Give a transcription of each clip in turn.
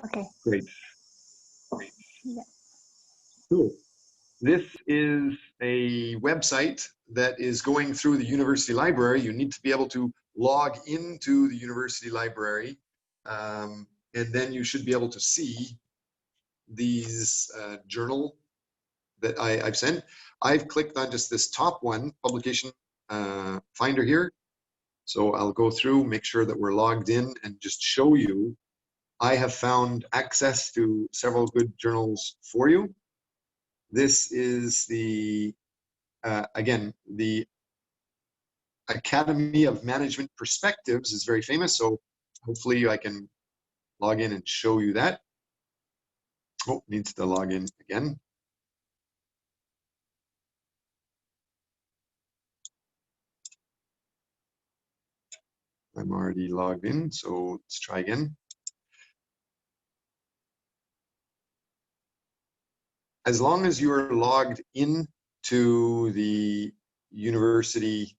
Okay. Great. Yeah. Cool. This is a website that is going through the university library. You need to be able to log into the university library, and then you should be able to see these journal that I've sent. I've clicked on just this top one, publication finder here. So I'll go through, make sure that we're logged in, and just show you. I have found access to several good journals for you. This is the, again, the Academy of Management Perspectives is very famous. So hopefully I can log in and show you that. Oh, needs to log in again. I'm already logged in, so let's try again. As long as you're logged in to the university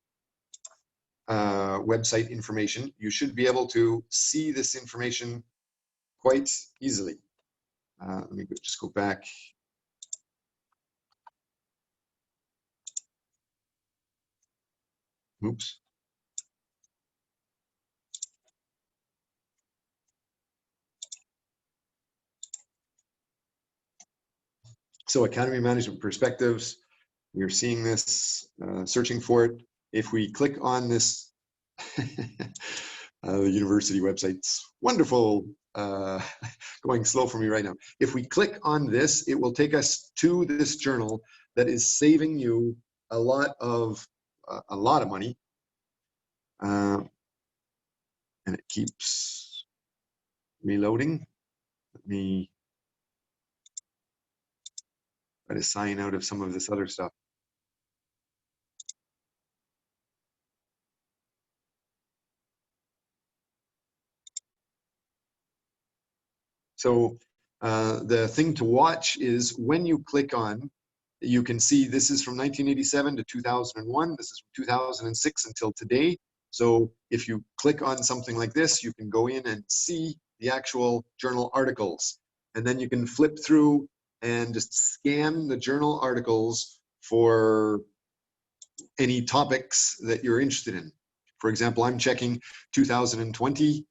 website information, you should be able to see this information quite easily. Let me just go back. Oops. So Academy Management Perspectives, we're seeing this, searching for it. If we click on this, the university website's wonderful, going slow for me right now. If we click on this, it will take us to this journal that is saving you a lot of money, and it keeps reloading. Let me try to sign out of some of this other stuff. So the thing to watch is when you click on, you can see this is from 1987 to 2001. This is from 2006 until today. So if you click on something like this, you can go in and see the actual journal articles. And then you can flip through and just scan the journal articles for any topics that you're interested in. For example, I'm checking 2020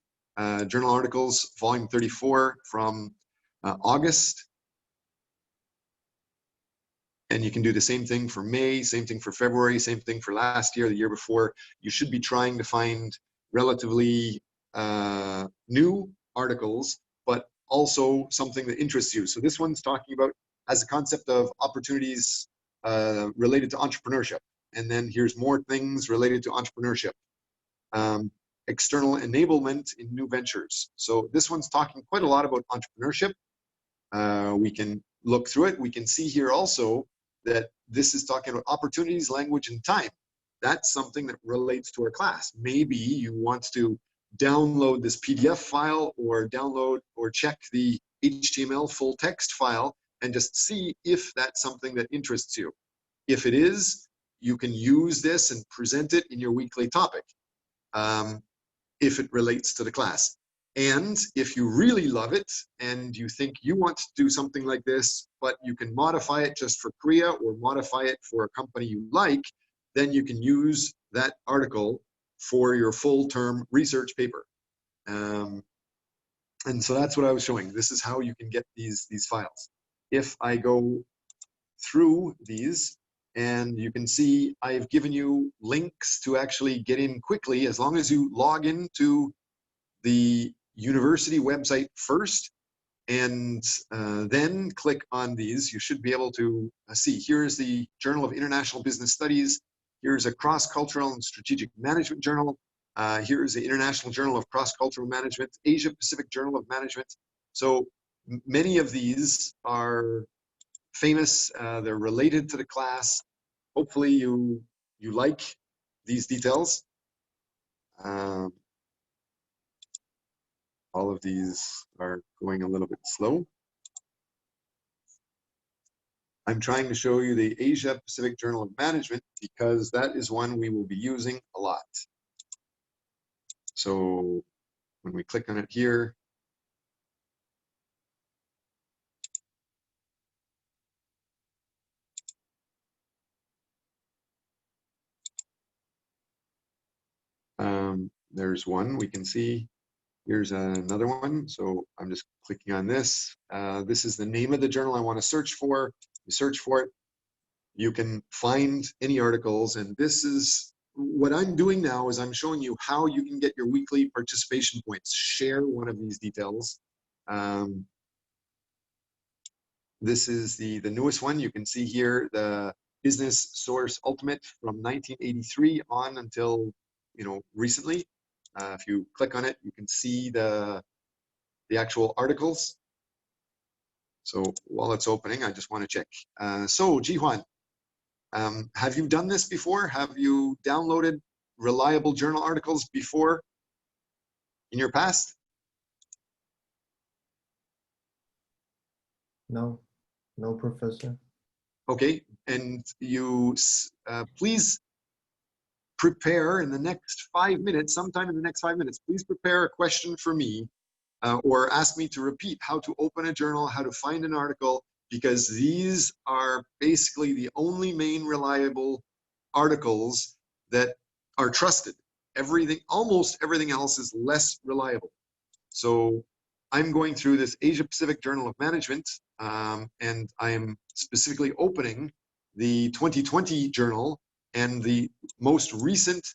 journal articles, volume 34 from August. And you can do the same thing for May, same thing for February, same thing for last year, the year before. You should be trying to find relatively new articles, but also something that interests you. So this one's talking about as a concept of opportunities related to entrepreneurship. And then here's more things related to entrepreneurship. External enablement in new ventures. So this one's talking quite a lot about entrepreneurship. We can look through it. We can see here also that this is talking about opportunities, language, and time. That's something that relates to our class. Maybe you want to download this PDF file or download or check the HTML full text file and just see if that's something that interests you. If it is, you can use this and present it in your weekly topic if it relates to the class. And if you really love it and you think you want to do something like this, but you can modify it just for Korea or modify it for a company you like, then you can use that article for your full term research paper. And so that's what I was showing. This is how you can get these files. If I go through these, and you can see I've given you links to actually get in quickly as long as you log into the university website first and then click on these. You should be able to see here's the Journal of International Business Studies, here's a cross-cultural and strategic management journal, here's the International Journal of Cross-Cultural Management, Asia Pacific Journal of Management. So many of these are famous, they're related to the class. Hopefully you like these details. All of these are going a little bit slow. I'm trying to show you the Asia Pacific Journal of Management because that is one we will be using a lot. So when we click on it here, there's one we can see. Here's another one. So I'm just clicking on this. This is the name of the journal I want to search for. You search for it. You can find any articles. And this is what I'm doing now is I'm showing you how you can get your weekly participation points. Share one of these details. This is the newest one. You can see here the Business Source Ultimate from 1983 on until, you know, recently. If you click on it, you can see the actual articles. So while it's opening, I just want to check. So Jihuan, have you done this before? Have you downloaded reliable journal articles before in your past? No, no, Professor. Okay, and you please prepare in the next 5 minutes, sometime in the next 5 minutes, please prepare a question for me or ask me to repeat how to open a journal, how to find an article, because these are basically the only main reliable articles that are trusted. Everything, almost everything else is less reliable. So I'm going through this Asia Pacific Journal of Management, and I am specifically opening the 2020 journal, and the most recent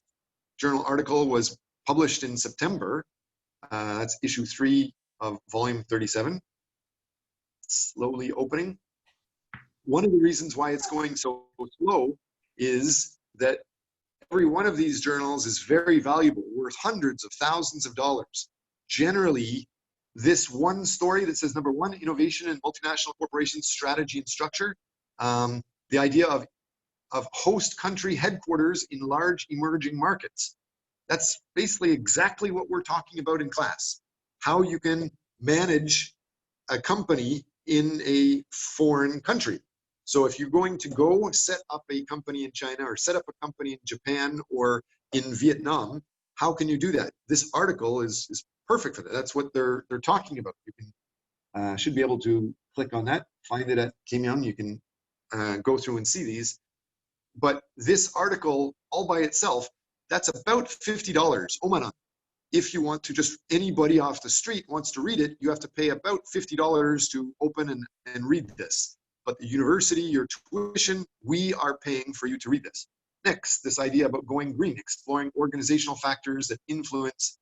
journal article was published in September. That's issue 3 of volume 37. Slowly opening. One of the reasons why it's going so slow is that every one of these journals is very valuable, worth hundreds of thousands of dollars. Generally, this one story that says number 1, innovation in multinational corporations strategy and structure, the idea of host country headquarters in large emerging markets. That's basically exactly what we're talking about in class. How you can manage a company in a foreign country. So if you're going to go set up a company in China or set up a company in Japan or in Vietnam, how can you do that? This article is perfect for that. That's what they're talking about. You can should be able to click on that, find it at Kim Young. You can go through and see these. But this article all by itself, that's about $50. Omanan. If you want to just, anybody off the street wants to read it, you have to pay about $50 to open and read this. But the university, your tuition, we are paying for you to read this. Next, this idea about going green, exploring organizational factors that influence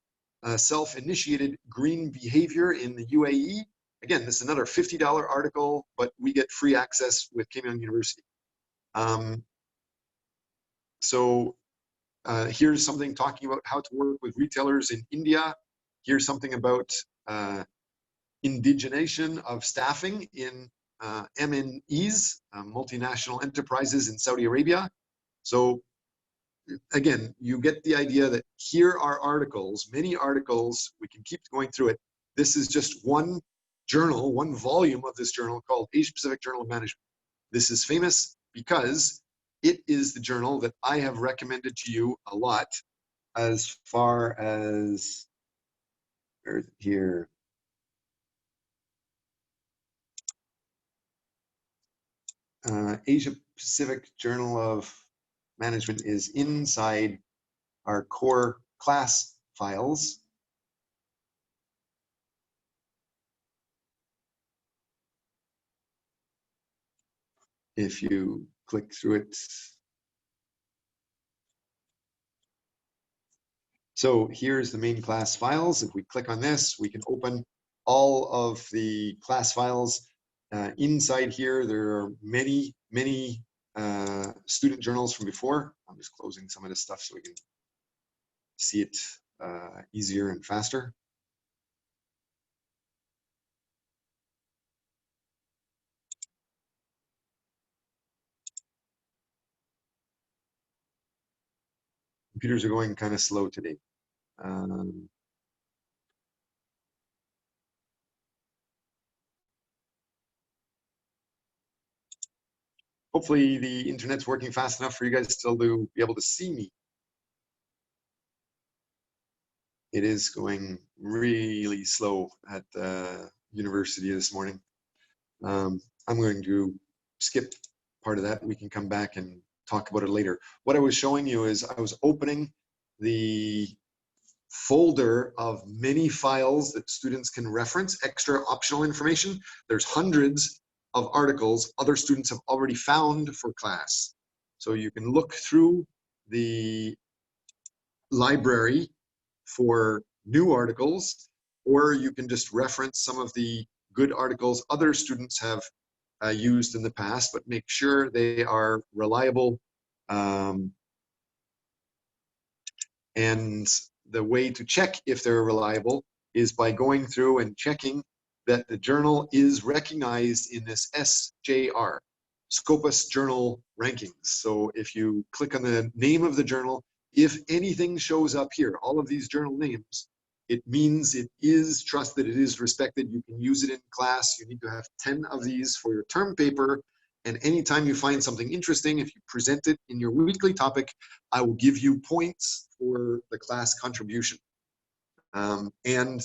self-initiated green behavior in the UAE. Again, this is another $50 article, but we get free access with Kim Young University. So here's something talking about how to work with retailers in India. Here's something about indigenation of staffing in MNEs, multinational enterprises in Saudi Arabia. So again, you get the idea that here are articles, many articles, we can keep going through it. This is just one journal, one volume of this journal called Asia Pacific Journal of Management. This is famous because it is the journal that I have recommended to you a lot as far as here. Asia Pacific Journal of Management is inside our core class files. If you click through it. So here's the main class files. If we click on this, we can open all of the class files. Inside here, there are many, many student journals from before. I'm just closing some of this stuff so we can see it easier and faster. Computers are going kind of slow today. Hopefully the internet's working fast enough for you guys still to be able to see me. It is going really slow at the university this morning. I'm going to skip part of that. We can come back and talk about it later. What I was showing you is I was opening the folder of many files that students can reference, extra optional information. There's hundreds of articles other students have already found for class. So you can look through the library for new articles, or you can just reference some of the good articles other students have used in the past, but make sure they are reliable. And the way to check if they're reliable is by going through and checking that the journal is recognized in this SJR, Scopus Journal Rankings. So if you click on the name of the journal, if anything shows up here, all of these journal names, it means it is trusted, it is respected, you can use it in class. You need to have 10 of these for your term paper. And anytime you find something interesting, if you present it in your weekly topic, I will give you points for the class contribution. And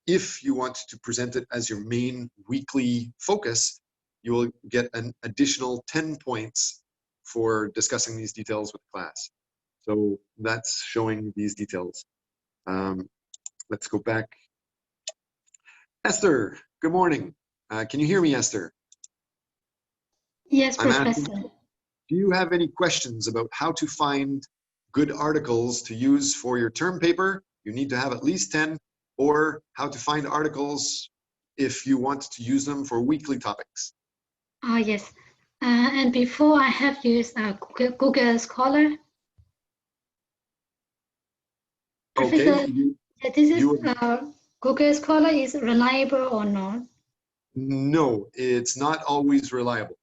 if you want to present it as your main weekly focus, you will get an additional 10 points for discussing these details with the class. So that's showing these details. Let's go back. Esther, good morning. Can you hear me, Esther? Yes, I'm Professor. asking, do you have any questions about how to find good articles to use for your term paper? You need to have at least 10, or how to find articles if you want to use them for weekly topics. Oh, yes. And before I have used Google Scholar. Professor, Okay. this is Google Scholar is reliable or not? No, it's not always reliable.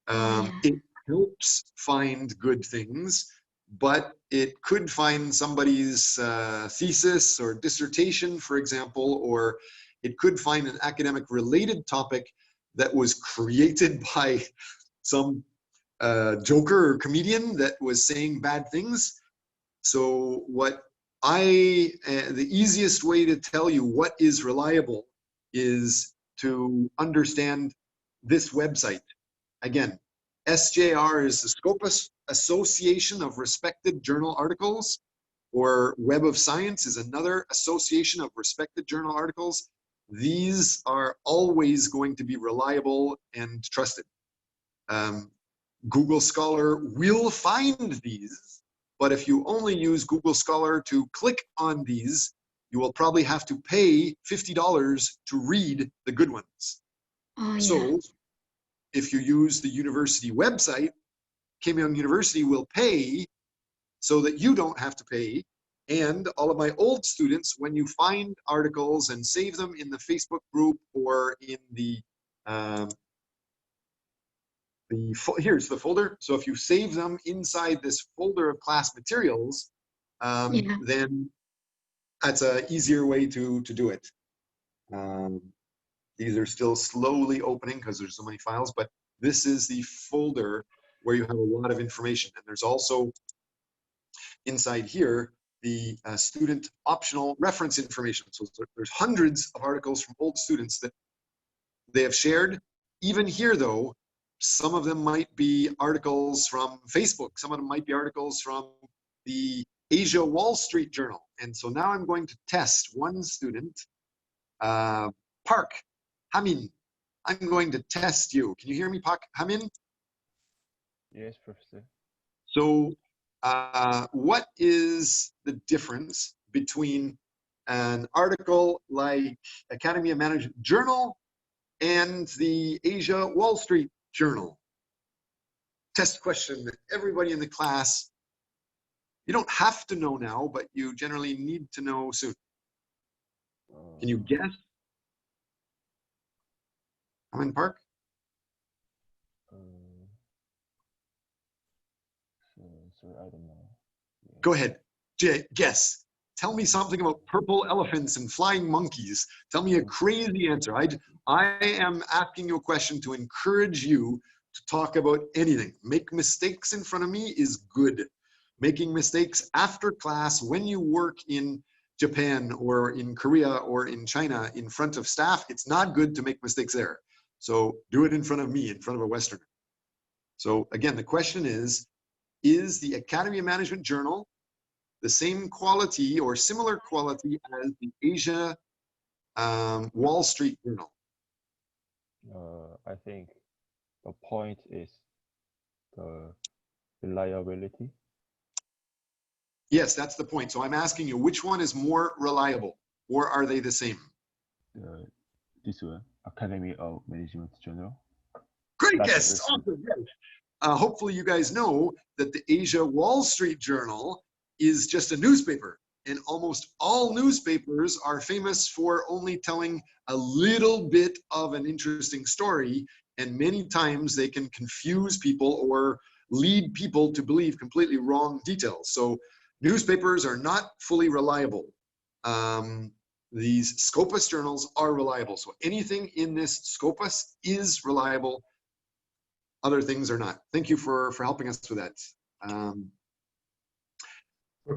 Yeah. It helps find good things, but it could find somebody's thesis or dissertation, for example, or it could find an academic related topic that was created by some joker or comedian that was saying bad things. So the easiest way to tell you what is reliable is to understand this website. Again, SJR is the Scopus Association of Respected Journal Articles, or Web of Science is another association of respected journal articles. These are always going to be reliable and trusted. Google Scholar will find these, but if you only use Google Scholar to click on these, you will probably have to pay $50 to read the good ones. Oh, yeah. So if you use the university website, Kim Young University will pay so that you don't have to pay. And all of my old students, when you find articles and save them in the Facebook group or in here's the folder. So if you save them inside this folder of class materials, then that's an easier way to do it. These are still slowly opening because there's so many files, but this is the folder where you have a lot of information. And there's also inside here the student optional reference information. So there's hundreds of articles from old students that they have shared. Even here though, some of them might be articles from Facebook. Some of them might be articles from the Asia Wall Street Journal. And so now I'm going to test one student, Park Hamin. I'm going to test you. Can you hear me, Park Hamin? Yes, Professor. So what is the difference between an article like Academy of Management Journal and the Asia Wall Street Journal? Test question that everybody in the class, you don't have to know now, but you generally need to know soon. Can you guess? Hamin Park? Sorry, I don't know. Yeah. Go ahead, guess. Tell me something about purple elephants and flying monkeys. Tell me a crazy answer. I am asking you a question to encourage you to talk about anything. Make mistakes in front of me is good. Making mistakes after class when you work in Japan or in Korea or in China in front of staff, it's not good to make mistakes there. So do it in front of me, in front of a Westerner. So again, the question is the Academy of Management Journal the same quality or similar quality as the Asia Wall Street Journal? I think the point is the reliability. Yes, that's the point. So I'm asking you, which one is more reliable, or are they the same? This one, Academy of Management Journal. Great That's guess. the- Awesome. Yes. Hopefully you guys know that the Asia Wall Street Journal is just a newspaper, and almost all newspapers are famous for only telling a little bit of an interesting story, and many times they can confuse people or lead people to believe completely wrong details. So newspapers are not fully reliable. These Scopus journals are reliable. So anything in this Scopus is reliable. Other things are not. Thank you for helping us with that.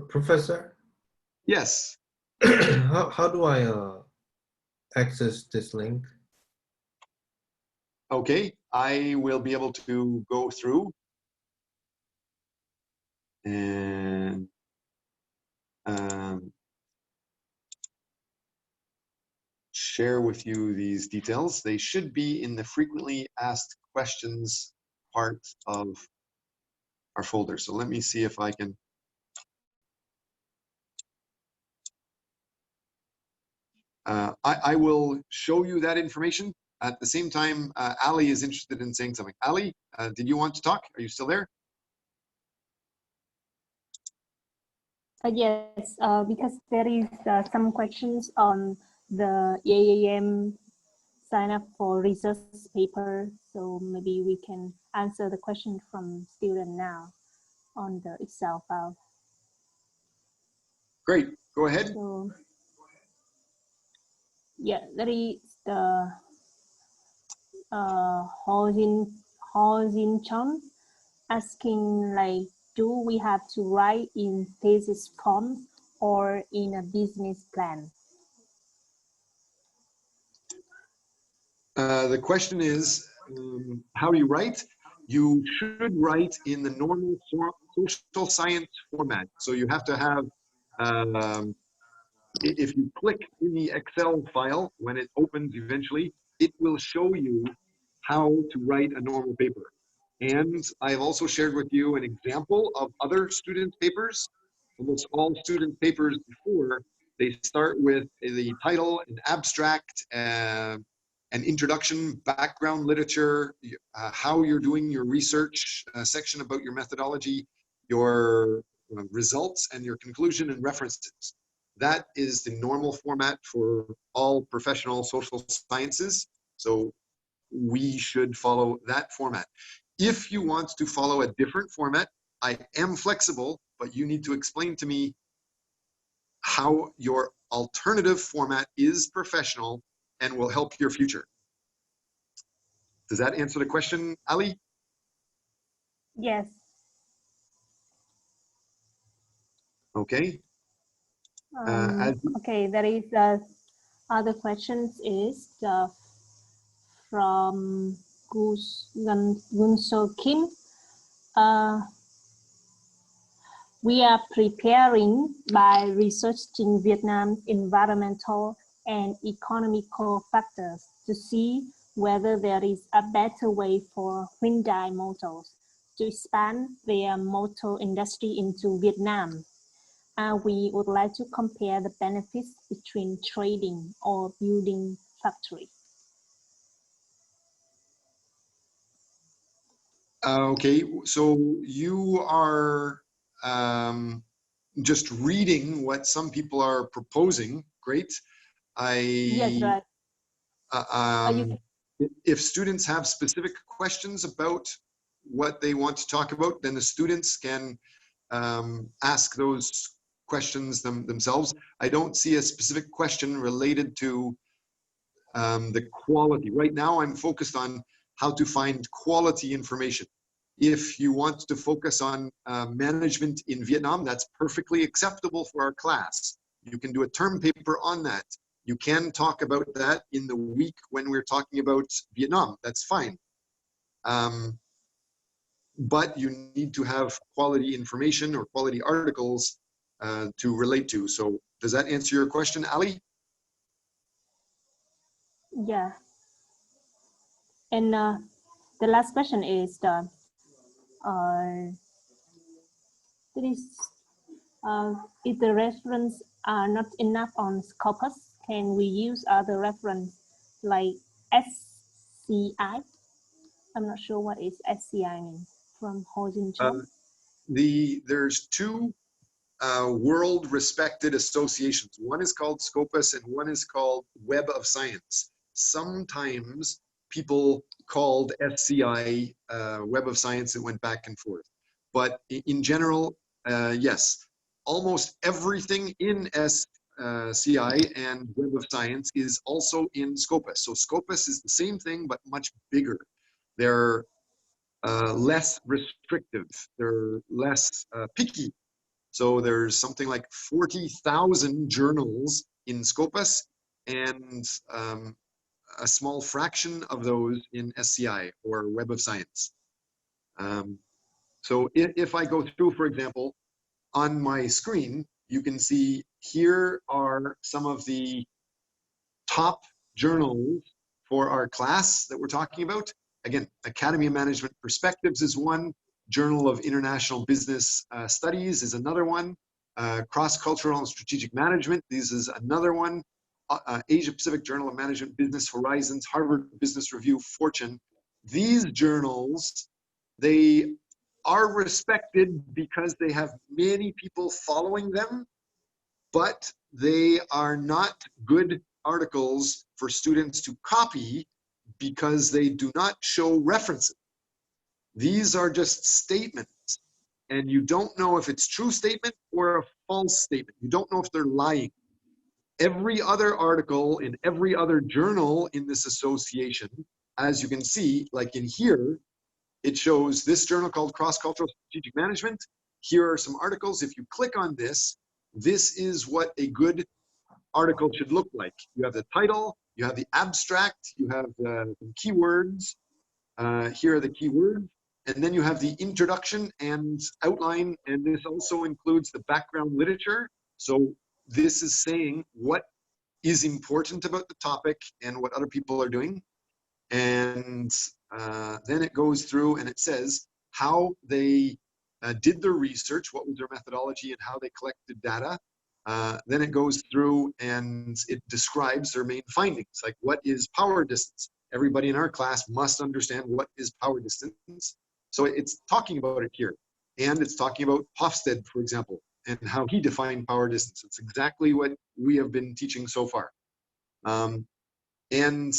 Professor, Yes. how do I access this link? Okay, I will be able to go through and share with you these details. They should be in the frequently asked questions part of our folder. So let me see if I can. I will show you that information. At the same time, Ali is interested in saying something. Ali, did you want to talk? Are you still there? Yes, because there is some questions on the EAM sign up for research paper. So maybe we can answer the question from student now on the Excel file. Great, go ahead. So yeah, there is the Ho-Jin Chon asking like, do we have to write in thesis form or in a business plan? The question is, how do you write? You should write in the normal social science format. So you have to have, if you click in the Excel file, when it opens eventually, it will show you how to write a normal paper. And I've also shared with you an example of other student papers. Almost all student papers before, they start with the title, an abstract, an introduction, background literature, how you're doing your research, a section about your methodology, your results, and your conclusion and references. That is the normal format for all professional social sciences. So we should follow that format. If you want to follow a different format, I am flexible, but you need to explain to me how your alternative format is professional and will help your future. Does that answer the question, Ali? Yes. Okay. Okay, there is other questions is from Gunso Kim. We are preparing by researching Vietnam's environmental and economical factors to see whether there is a better way for Hyundai Motors to expand their motor industry into Vietnam. We would like to compare the benefits between trading or building factory. Okay, so you are just reading what some people are proposing. Great. Yes, right. If students have specific questions about what they want to talk about, then the students can ask those questions themselves. I don't see a specific question related to the quality. Right now, I'm focused on how to find quality information. If you want to focus on management in Vietnam, that's perfectly acceptable for our class. You can do a term paper on that. You can talk about that in the week when we're talking about Vietnam. That's fine. But you need to have quality information or quality articles to relate to. So does that answer your question, Ali? Yeah. And the last question is that is, if the reference are not enough on Scopus, can we use other reference like SCI? I'm not sure what is SCI mean from Ho Jin Chong. There's two world respected associations. One is called Scopus and one is called Web of Science. Sometimes people called SCI Web of Science. It went back and forth. But in general, yes, almost everything in SCI and Web of Science is also in Scopus. So Scopus is the same thing, but much bigger. They're less restrictive. They're less picky. So there's something like 40,000 journals in Scopus and a small fraction of those in SCI or Web of Science. So if I go through, for example, on my screen, you can see here are some of the top journals for our class that we're talking about. Again, Academy of Management Perspectives is one, Journal of International Business Studies is another one, Cross-Cultural and Strategic Management, this is another one, Asia Pacific Journal of Management Business Horizons, Harvard Business Review, Fortune. These journals, they are respected because they have many people following them, but they are not good articles for students to copy because they do not show references. These are just statements, and you don't know if it's true statement or a false statement. You don't know if they're lying. Every other article in every other journal in this association, as you can see, like in here, it shows this journal called Cross-Cultural Strategic Management. Here are some articles. If you click on this, this is what a good article should look like. You have the title, you have the abstract, you have the keywords. Here are the keywords. And then you have the introduction and outline, and this also includes the background literature. So this is saying what is important about the topic and what other people are doing. And then it goes through and it says how they did their research, what was their methodology, and how they collected data. Then it goes through and it describes their main findings, like what is power distance? Everybody in our class must understand what is power distance. So it's talking about it here. And it's talking about Hofstede, for example, and how he defined power distance. It's exactly what we have been teaching so far. And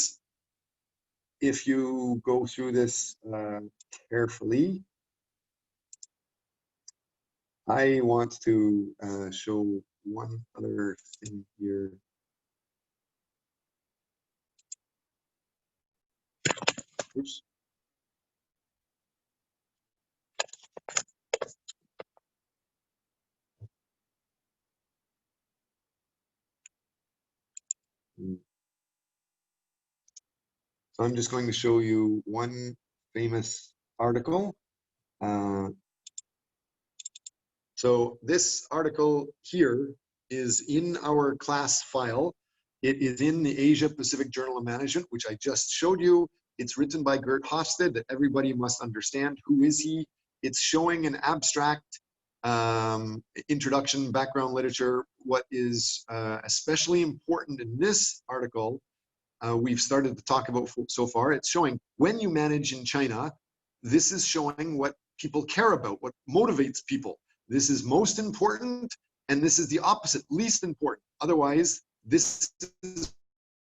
if you go through this carefully, I want to show one other thing here. Oops. So I'm just going to show you one famous article. So this article here is in our class file. It is in the Asia Pacific Journal of Management, which I just showed you. It's written by Gert Hofstede that everybody must understand. Who is he? It's showing an abstract introduction, background literature. What is especially important in this article, we've started to talk about so far, it's showing when you manage in China, this is showing what people care about, what motivates people. This is most important, and this is the opposite, least important. Otherwise, this is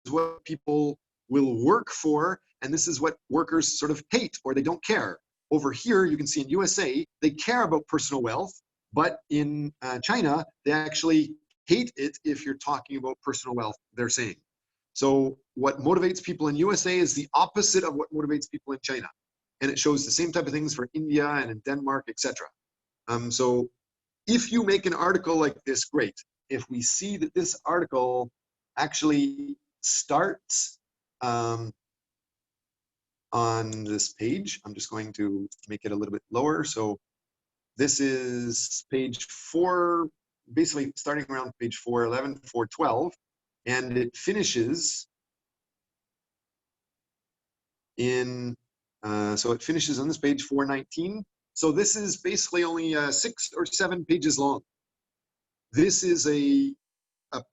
what people will work for, and this is what workers sort of hate or they don't care. Over here, you can see in USA, they care about personal wealth, but in China, they actually hate it if you're talking about personal wealth, they're saying. So what motivates people in USA is the opposite of what motivates people in China. And it shows the same type of things for India and in Denmark, etc. So if you make an article like this, great. If we see that this article actually starts on this page, I'm just going to make it a little bit lower. So this is page 4 basically starting around page 411, 412, and it finishes in, so it finishes on this page 419. So this is basically only 6 or 7 pages long. This is a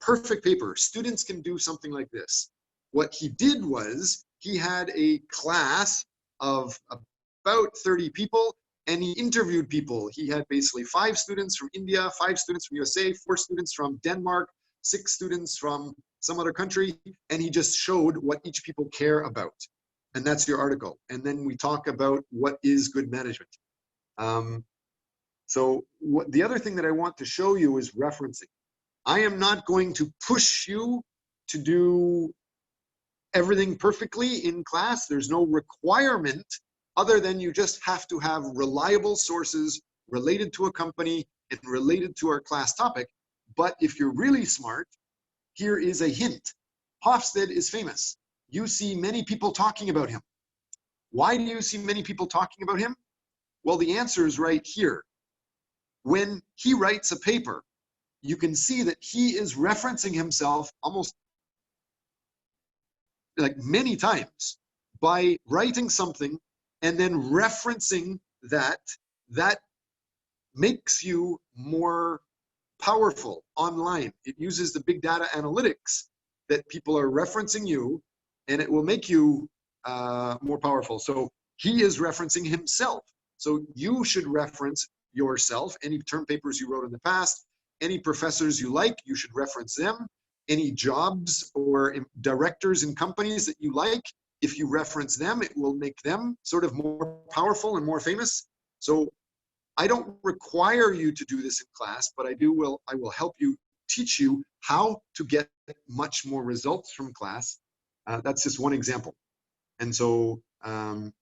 perfect paper. Students can do something like this. What he did was he had a class of about 30 people, and he interviewed people. He had basically 5 students from India, 5 students from USA, 4 students from Denmark, 6 students from some other country, and he just showed what each people care about. And that's your article. And then we talk about what is good management. So the other thing that I want to show you is referencing. I am not going to push you to do everything perfectly in class. There's no requirement other than you just have to have reliable sources related to a company and related to our class topic. But if you're really smart, here is a hint. Hofstede is famous. You see many people talking about him. Why do you see many people talking about him? Well, the answer is right here. When he writes a paper, you can see that he is referencing himself almost like many times by writing something and then referencing that. That makes you more powerful online. It uses the big data analytics that people are referencing you, and it will make you more powerful. So he is referencing himself. So you should reference yourself. Any term papers you wrote in the past, any professors you like, you should reference them. Any jobs or directors in companies that you like, if you reference them, it will make them sort of more powerful and more famous. So I don't require you to do this in class, but I will help you, teach you how to get much more results from class. That's just one example. And so, and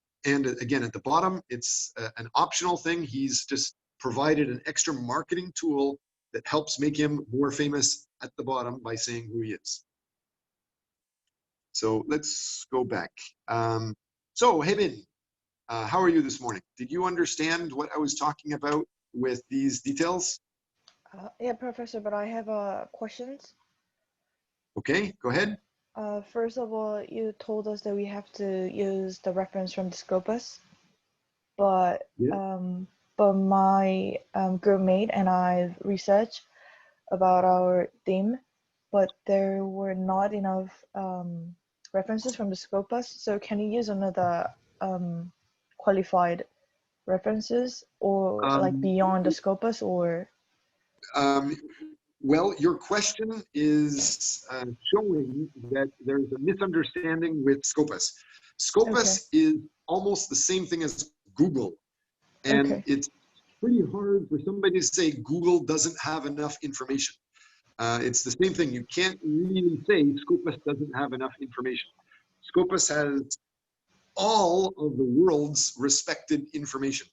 again, at the bottom, it's an optional thing. He's just provided an extra marketing tool that helps make him more famous at the bottom by saying who he is. So let's go back. So Hebin, how are you this morning? Did you understand what I was talking about with these details? Yeah, Professor, but I have questions. Okay, go ahead. First of all, you told us that we have to use the reference from the Scopus, but Yeah. but my groupmate and I researched about our theme, but there were not enough references from the Scopus. So can you use another qualified references or like beyond the Scopus or? Well, your question is showing that there's a misunderstanding with Scopus. Scopus is almost the same thing as Google. And it's pretty hard for somebody to say Google doesn't have enough information. It's the same thing. You can't really say Scopus doesn't have enough information. Scopus has all of the world's respected information.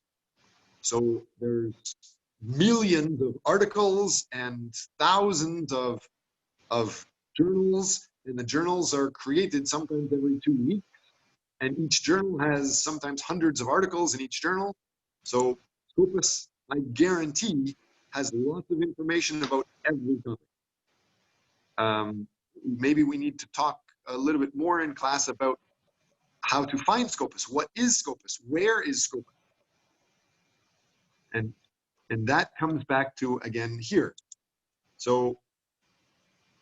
So there's millions of articles and thousands of journals, and the journals are created sometimes every 2 weeks, and each journal has sometimes hundreds of articles in each journal. So Scopus, I guarantee, has lots of information about every topic. Maybe we need to talk a little bit more in class about how to find Scopus. What is Scopus? Where is Scopus? And that comes back to, again, here. So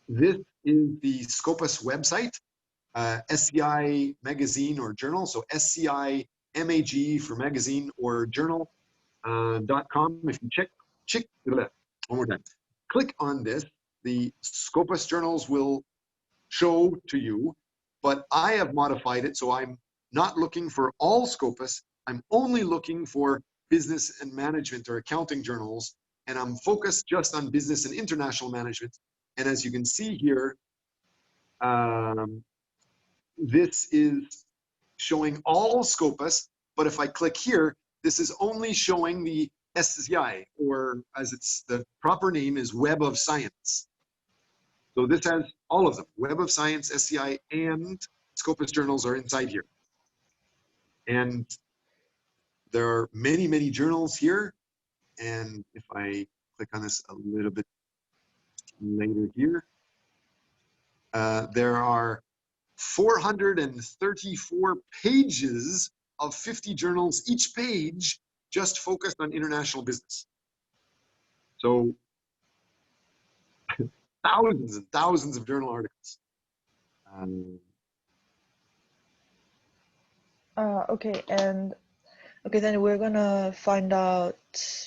this is the Scopus website, SCI magazine or journal. So SCI MAG for magazine or journal.com. If you check one more time, click on this, the Scopus journals will show to you, but I have modified it so I'm not looking for all Scopus. I'm only looking for business and management or accounting journals, and I'm focused just on business and international management. And as you can see here, this is showing all Scopus, but if I click here, this is only showing the SCI, or as it's the proper name is Web of Science. So this has all of them. Web of Science, SCI, and Scopus journals are inside here. And there are many, many journals here. And if I click on this a little bit later here. There are 434 pages of 50 journals, each page just focused on international business. So thousands and thousands of journal articles. Okay, and okay, then we're gonna find out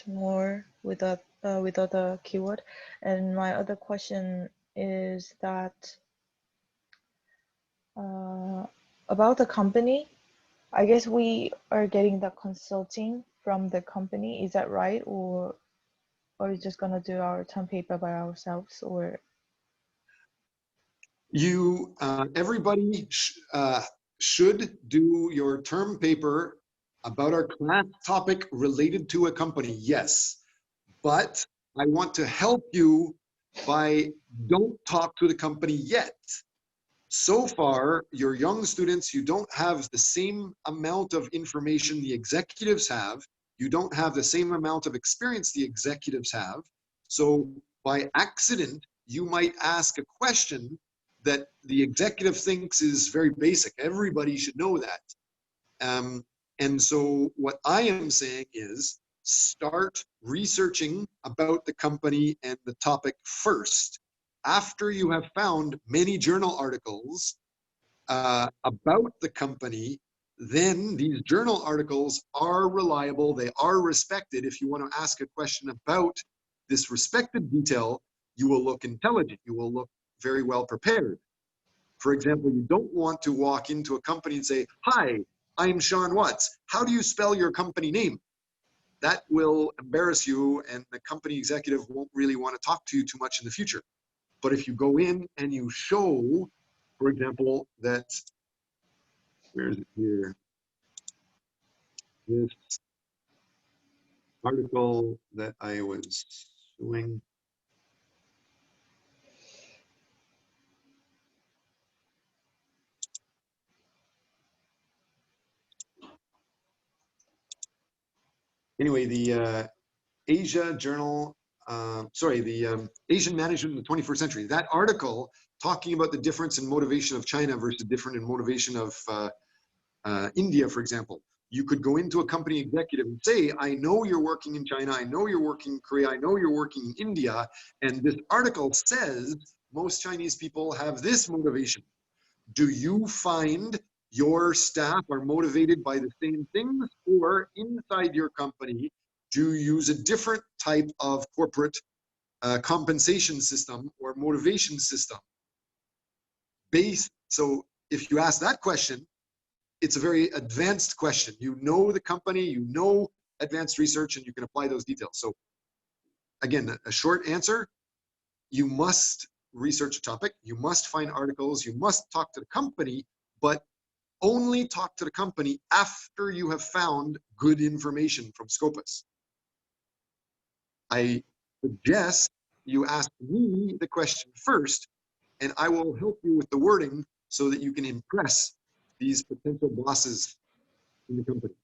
more with other keyword. And my other question is that about the company. I guess we are getting the consulting from the company. Is that right, or are we just gonna do our term paper by ourselves, or? You, everybody should do your term paper about our class topic related to a company, yes. But I want to help you by don't talk to the company yet. So far, your young students, you don't have the same amount of information the executives have. You don't have the same amount of experience the executives have. So by accident, you might ask a question that the executive thinks is very basic. Everybody should know that. And so what I am saying is start researching about the company and the topic first. After you have found many journal articles about the company, then these journal articles are reliable, they are respected. If you want to ask a question about this respected detail, you will look intelligent, you will look very well prepared. For example, you don't want to walk into a company and say, "Hi, I'm Sean Watts. How do you spell your company name?" That will embarrass you, and the company executive won't really want to talk to you too much in the future. But if you go in and you show, for example, that, where is it here? This article that I was showing. Anyway, the Asia Journal, the Asian Management in the 21st Century. That article talking about the difference in motivation of China versus different in motivation of India, for example. You could go into a company executive and say, "I know you're working in China, I know you're working in Korea, I know you're working in India, and this article says most Chinese people have this motivation. Do you find your staff are motivated by the same things, or inside your company, do you use a different type of corporate compensation system or motivation system?" So if you ask that question, it's a very advanced question. You know the company, you know advanced research, and you can apply those details. So again, a short answer, you must research a topic, you must find articles, you must talk to the company, but only talk to the company after you have found good information from Scopus. I suggest you ask me the question first, and I will help you with the wording so that you can impress these potential bosses in the company.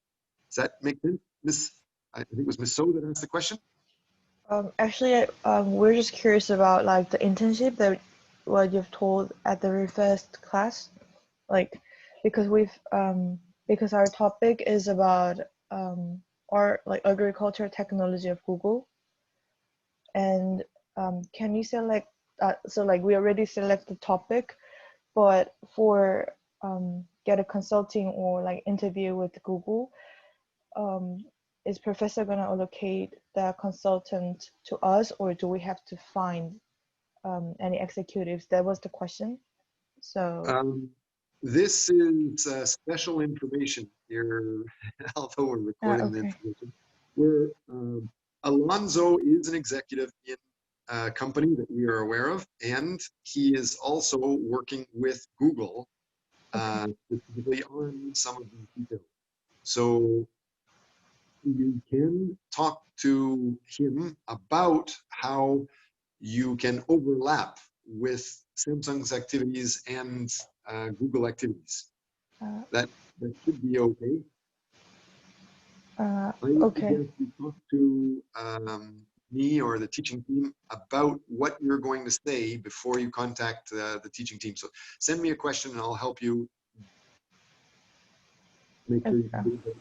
Does that make sense? I think it was Miss So that asked the question. Actually, we're just curious about like the internship that what you've told at the very first class, like because because our topic is about our like agriculture technology of Google, and can you select so like we already select the topic, but for get a consulting or like interview with Google, is professor gonna allocate the consultant to us, or do we have to find any executives? That was the question. So This is special information here, although we're recording the okay. information. Where Alonzo is an executive in a company that we are aware of, and he is also working with Google specifically on some of these details. So you can talk to him about how you can overlap with Samsung's activities and Google activities. That should be okay. I Okay. suggest you talk to me or the teaching team about what you're going to say before you contact the teaching team. So send me a question and I'll help you make sure you can do it.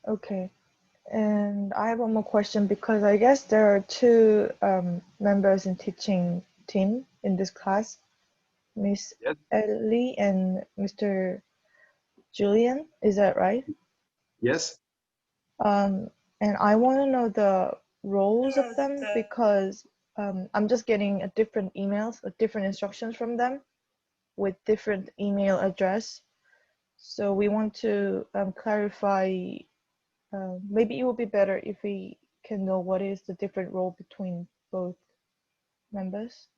Okay. And I have one more question because I guess there are two members in teaching team in this class, Miss Yes. Ellie and Mr. Julian. Is that right? Yes. And I want to know the roles of them because I'm just getting a different emails, different instructions from them with different email address. So we want to clarify. Maybe it would be better if we can know what is the different role between both members.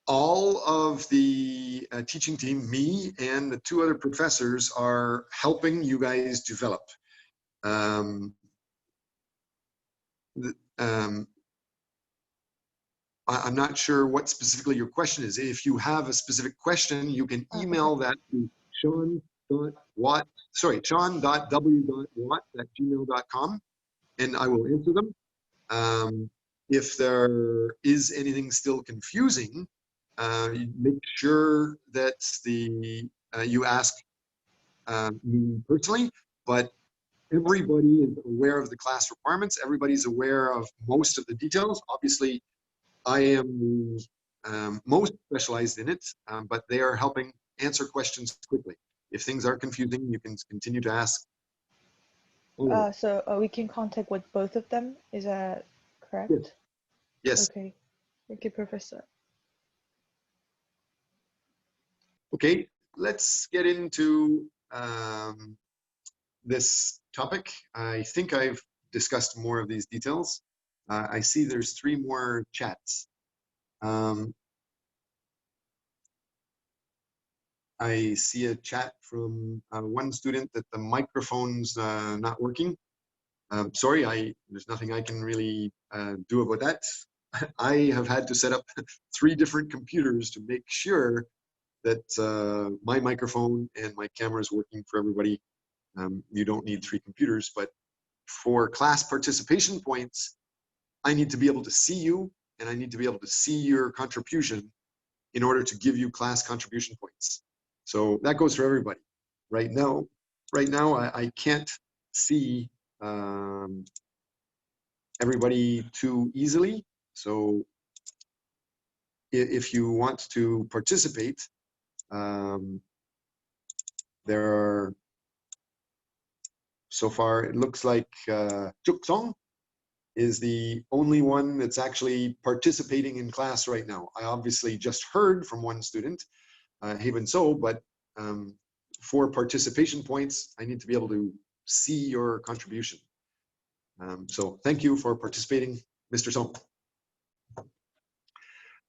All of the teaching team, me and the two other professors, are helping you guys develop. I'm not sure what specifically your question is. If you have a specific question, you can email that to sean.w.watt@gmail.com, and I will answer them. If there is anything still confusing, make sure that you ask me personally, but everybody is aware of the class requirements. Everybody's aware of most of the details. Obviously, I am the most specialized in it, but they are helping answer questions quickly. If things are confusing, you can continue to ask. So we can contact with both of them. Is that correct? Yes. Yes. Okay. Thank you, Professor. Okay, let's get into this topic. I think I've discussed more of these details. I see there's 3 more chats. I see a chat from one student that the microphone's not working. Sorry, there's nothing I can really do about that. I have had to set up 3 different computers to make sure that my microphone and my camera is working for everybody. You don't need 3 computers, but for class participation points, I need to be able to see you and I need to be able to see your contribution in order to give you class contribution points. So that goes for everybody. Right now, I can't see everybody too easily. So if you want to participate, there are, so far it looks like Chuk Song is the only one that's actually participating in class right now. I obviously just heard from one student, Haven So, but for participation points, I need to be able to see your contribution. So thank you for participating, Mr. Song.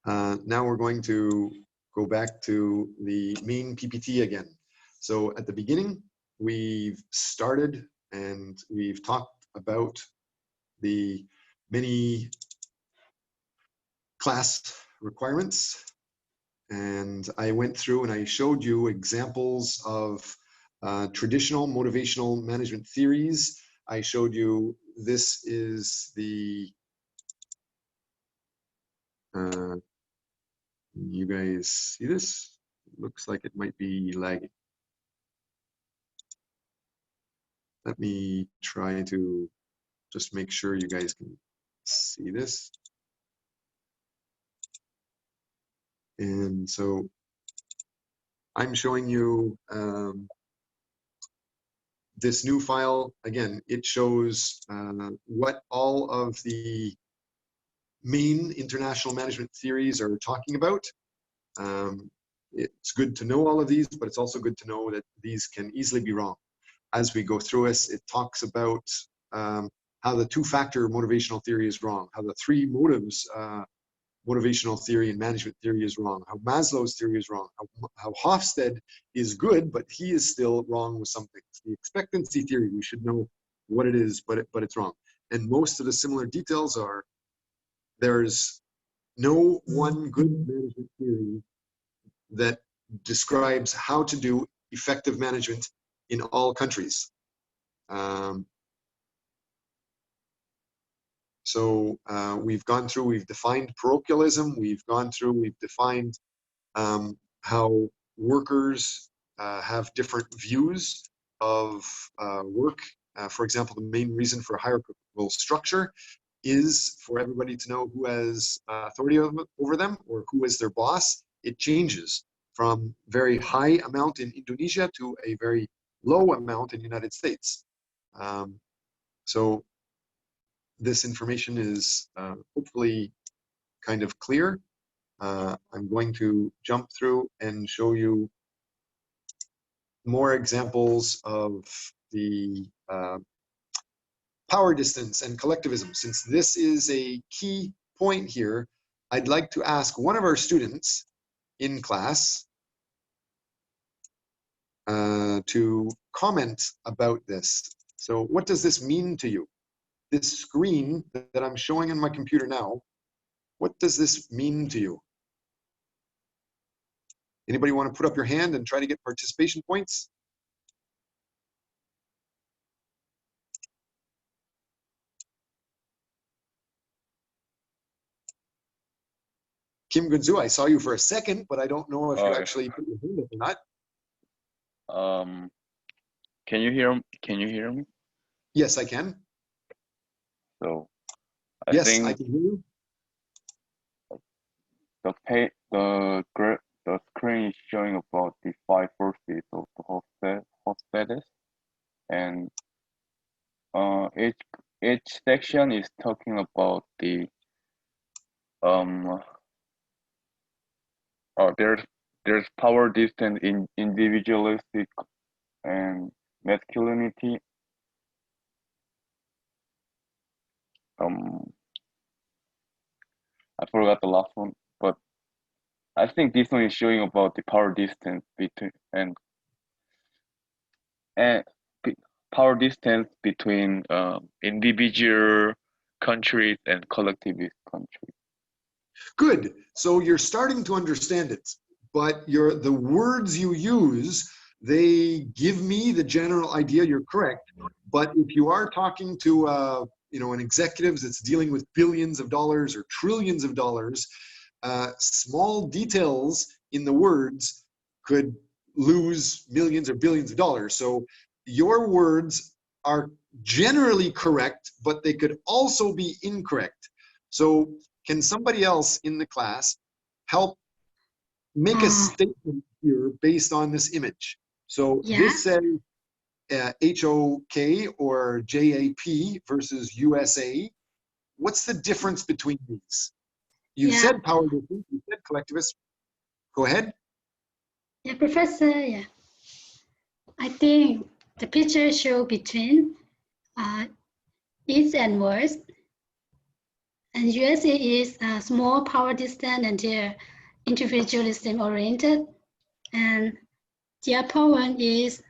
Now we're going to go back to the main PPT again. So at the beginning, we've started and we've talked about the many class requirements. And I went through and I showed you examples of traditional motivational management theories. I showed you this is the, you guys see this? Looks like it might be lagging. Let me try to just make sure you guys can see this. And so I'm showing you this new file. Again, it shows what all of the main international management theories are talking about. It's good to know all of these, but it's also good to know that these can easily be wrong. As we go through this, it talks about how the 2-factor motivational theory is wrong, how the 3 motives motivational theory and management theory is wrong, how Maslow's theory is wrong, how Hofstede is good, but he is still wrong with some things. The expectancy theory, we should know what it is, but it's wrong. And most of the similar details are, there's no one good management theory that describes how to do effective management in all countries. So we've gone through, we've defined parochialism, we've gone through, we've defined how workers have different views of work. For example, the main reason for hierarchical structure is for everybody to know who has authority over them or who is their boss. It changes from very high amount in Indonesia to a very low amount in the United States. So this information is hopefully kind of clear. I'm going to jump through and show you more examples of the power distance and collectivism. Since this is a key point here, I'd like to ask one of our students in class to comment about this. So what does this mean to you? This screen that I'm showing on my computer now, what does this mean to you? Anybody want to put up your hand and try to get participation points? Kim Gunzu, I saw you for a second, but I don't know if you actually put your hand up or not. Can you hear me? Yes, I can. So I Yes, think I can hear you. the screen is showing about the 5 forces of the Hofstadter, and each section is talking about the there's power distance in individualistic and masculinity. I forgot the last one, but I think this one is showing about the power distance between power distance between individual countries and collectivist countries. Good. So you're starting to understand it, but the words you use, they give me the general idea. You're correct. But if you are talking to an executive that's dealing with billions of dollars or trillions of dollars, small details in the words could lose millions or billions of dollars. So your words are generally correct, but they could also be incorrect. So can somebody else in the class help make a statement here based on this image? So this says HOK or JAP versus USA. What's the difference between these? You said power distance, you said collectivist. Go ahead. Yeah, Professor, yeah. I think the picture shows between East and West. And USA is a small power distance and they're individualism oriented. And the upper one is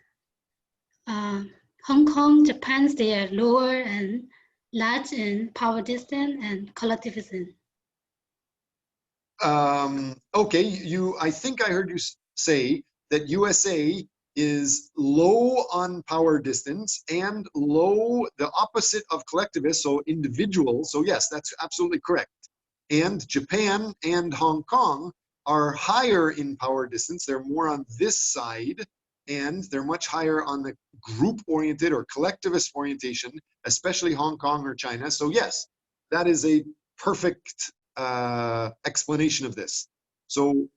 Hong Kong, Japan, they are lower and large in power distance and collectivism. Okay, I think I heard you say that USA is low on power distance and low, the opposite of collectivist, so individual. So yes, that's absolutely correct. And Japan and Hong Kong are higher in power distance. They're more on this side, and they're much higher on the group-oriented or collectivist orientation, especially Hong Kong or China. So yes, that is a perfect explanation of this. So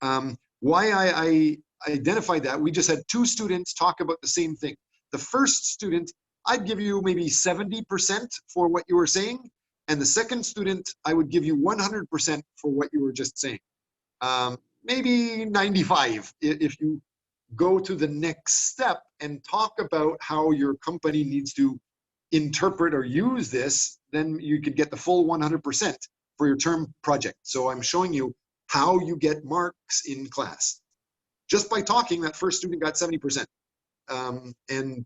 why I identified that, we just had 2 students talk about the same thing. The first student, I'd give you maybe 70% for what you were saying, and the second student, I would give you 100% for what you were just saying. Maybe 95 if you go to the next step and talk about how your company needs to interpret or use this, then you could get the full 100% for your term project. So I'm showing you how you get marks in class. Just by talking, that first student got 70%. And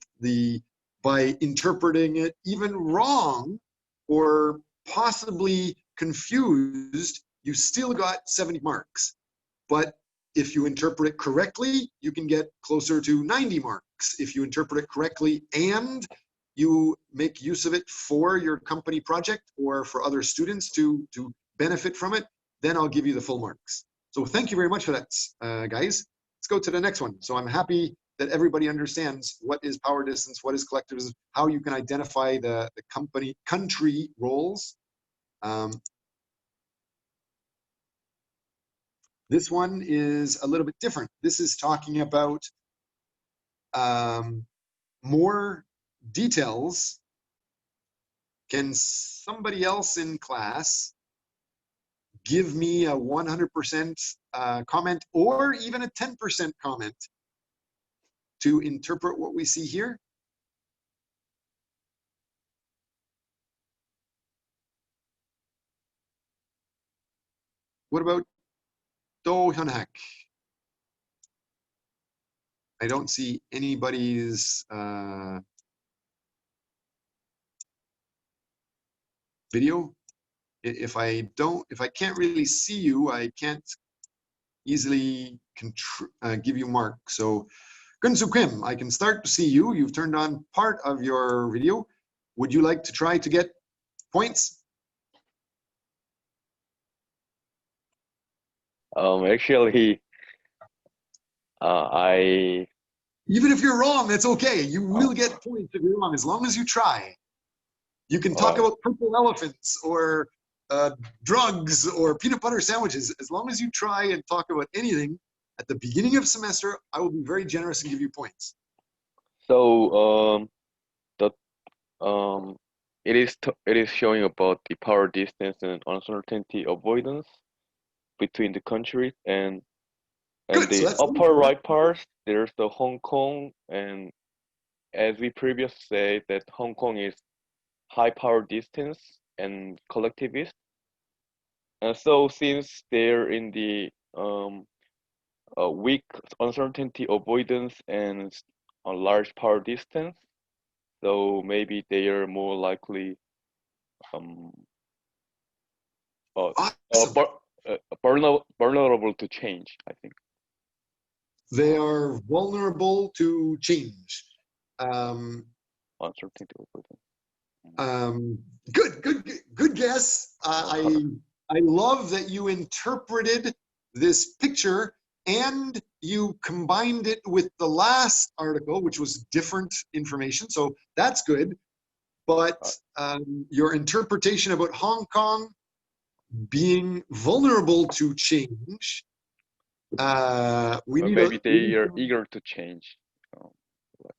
by interpreting it even wrong or possibly confused, you still got 70 marks. But if you interpret it correctly, you can get closer to 90 marks. If you interpret it correctly and you make use of it for your company project or for other students to benefit from it, then I'll give you the full marks. So thank you very much for that, guys. Let's go to the next one. So I'm happy that everybody understands what is power distance, what is collectivism, how you can identify the country roles. This one is a little bit different. This is talking about more details. Can somebody else in class give me a 100% comment or even a 10% comment to interpret what we see here? What about Do Hyun-hak? I don't see anybody's video. If I can't really see you, I can't easily give you mark. So Gunsu Kim, I can start to see you. You've turned on part of your video. Would you like to try to get points? Actually, I Even if you're wrong, that's okay. You will get points if you're wrong, as long as you try. You can talk about purple elephants or drugs or peanut butter sandwiches. As long as you try and talk about anything at the beginning of semester, I will be very generous and give you points. so it is showing about the power distance and uncertainty avoidance between the countries, and Good, so the that's upper right part, there's the Hong Kong, and as we previously said that Hong Kong is high power distance and collectivist. And so since they're in the weak uncertainty avoidance and a large power distance, so maybe they are more likely awesome. vulnerable to change, I think. They are vulnerable to change. Uncertainty avoidance. Good guess. I love that you interpreted this picture and you combined it with the last article, which was different information. So that's good. But your interpretation about Hong Kong being vulnerable to change, Maybe they are eager to change.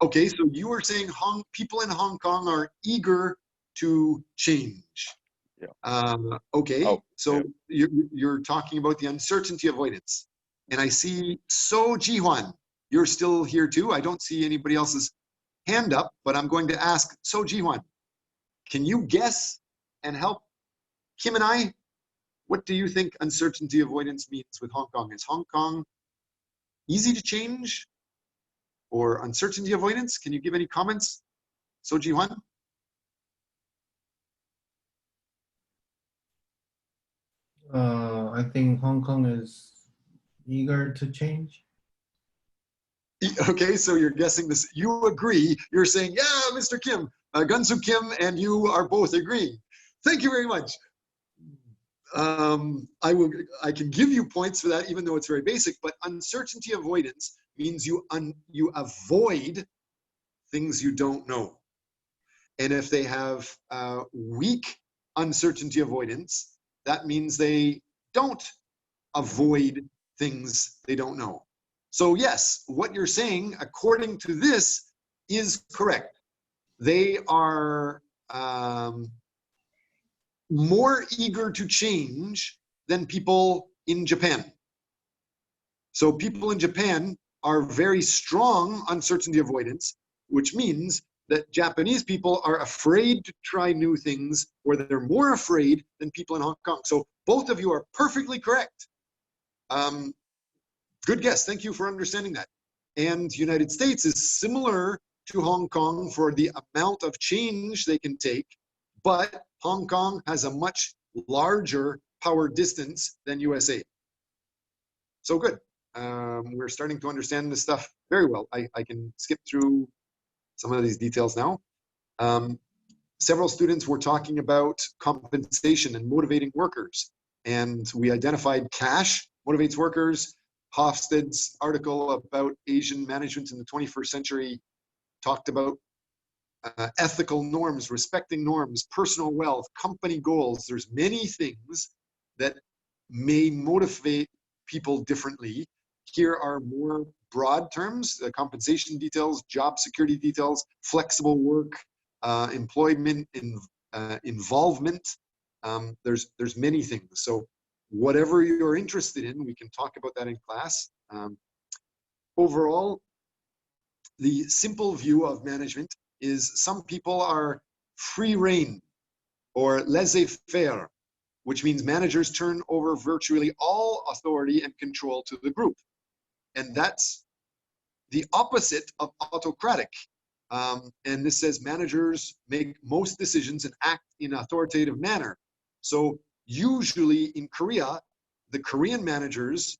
Okay, so you were saying people in Hong Kong are eager to change. Yeah. Okay, so yeah. You're talking about the uncertainty avoidance. And I see So Ji-hwan, you're still here too. I don't see anybody else's hand up, but I'm going to ask So Ji-hwan, can you guess and help Kim and I? What do you think uncertainty avoidance means with Hong Kong? Is Hong Kong easy to change or uncertainty avoidance? Can you give any comments, So Ji-hwan? I think Hong Kong is eager to change. Okay, so you're guessing this. You agree. You're saying, yeah, Mr. Kim, Gunsu Kim, and you are both agreeing. Thank you very much. I can give you points for that, even though it's very basic. But uncertainty avoidance means you avoid things you don't know. And if they have weak uncertainty avoidance, that means they don't avoid things they don't know. So yes, what you're saying, according to this, is correct. They are more eager to change than people in Japan. So people in Japan are very strong uncertainty avoidance, which means that Japanese people are afraid to try new things, or they're more afraid than people in Hong Kong. So both of you are perfectly correct. Good guess. Thank you for understanding that. And United States is similar to Hong Kong for the amount of change they can take, but Hong Kong has a much larger power distance than USA. So good. We're starting to understand this stuff very well. I can skip through some of these details now. Several students were talking about compensation and motivating workers. And we identified cash motivates workers. Hofstede's article about Asian management in the 21st century talked about ethical norms, respecting norms, personal wealth, company goals. There's many things that may motivate people differently. Here are more broad terms: the compensation details, job security details, flexible work, employment, involvement. There's many things. So whatever you're interested in, we can talk about that in class. Overall, the simple view of management is some people are free rein or laissez-faire, which means managers turn over virtually all authority and control to the group. And that's the opposite of autocratic. And this says managers make most decisions and act in an authoritative manner. So usually in Korea, the Korean managers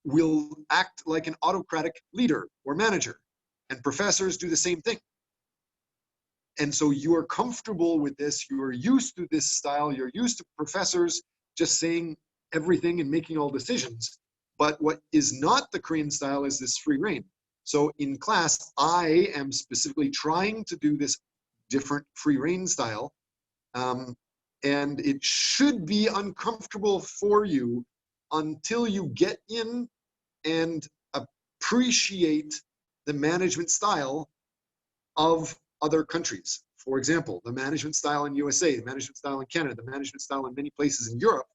will act like an autocratic leader or manager, and professors do the same thing. And so you are comfortable with this, you are used to this style, you're used to professors just saying everything and making all decisions. But what is not the Korean style is this free rein. So in class, I am specifically trying to do this different free rein style. And it should be uncomfortable for you until you get in and appreciate the management style of other countries. For example, the management style in USA, the management style in Canada, the management style in many places in Europe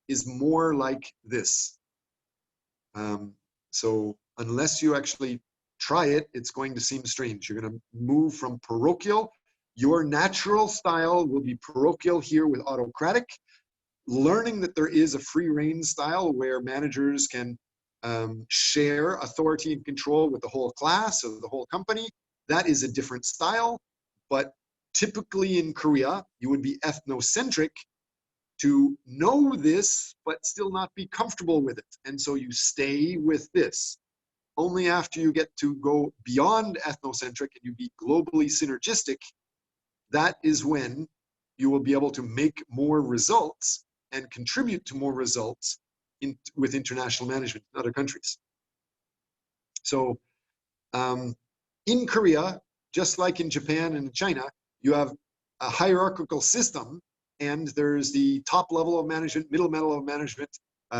is more like this. So unless you actually try it, it's going to seem strange. You're going to move from parochial. Your natural style will be parochial here with autocratic. Learning that there is a free rein style where managers can share authority and control with the whole class or the whole company, that is a different style. But typically in Korea, you would be ethnocentric to know this, but still not be comfortable with it. And so you stay with this. Only after you get to go beyond ethnocentric and you be globally synergistic, that is when you will be able to make more results and contribute to more results with international management in other countries. So in Korea, just like in Japan and China, you have a hierarchical system, and there's the top level of management, middle level of management,